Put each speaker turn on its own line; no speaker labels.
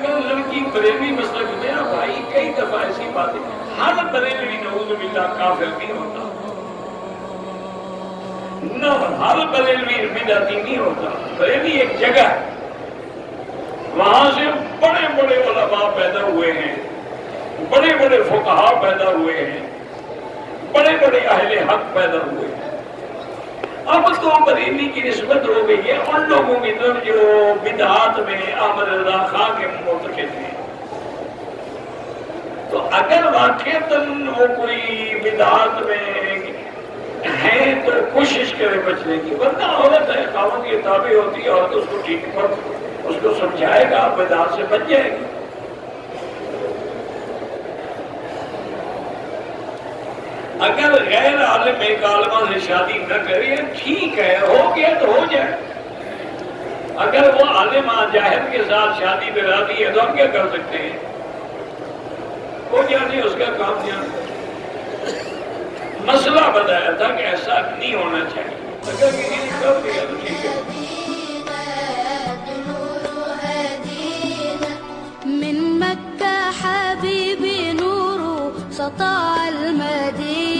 اگر لڑکی بریلوی مسلک میرا بھائی کئی دفعہ ایسی باتیں، ہر بریلوی نعوذ باللہ کافر نہیں ہوتا، نہ ہر بریلوی بدعتی نہیں ہوتا. بریلی ایک جگہ ہے، وہاں سے بڑے بڑے علماء پیدا ہوئے ہیں، بڑے بڑے فقہاء پیدا ہوئے ہیں، بڑے بڑے اہل حق پیدا ہوئے ہیں. اب تو بریلی کی نسبت ہو گئی ہے ان لوگوں کی طرف جو بدعات میں احمد رضا خان کے معتقد ہیں. تو اگر واقعتاً وہ کوئی بدعات میں ہے تو کوشش کرے بچنے کی، ورنہ عورت ہے، خاوند کی تابع ہوتی ہے، عورت اس کو ٹھیک پر اس کو سمجھائے گا، بدعات سے بچ جائے گی. اگر غیر عالم ایک عالمہ سے شادی نہ کرے ٹھیک ہے، ہو گیا تو ہو جائے. اگر وہ عالمہ جاہل کے ساتھ شادی پہ راضی ہے تو ہم کیا کر سکتے ہیں؟ وہ جانے اس کا کام جانے. مسئلہ بتایا تھا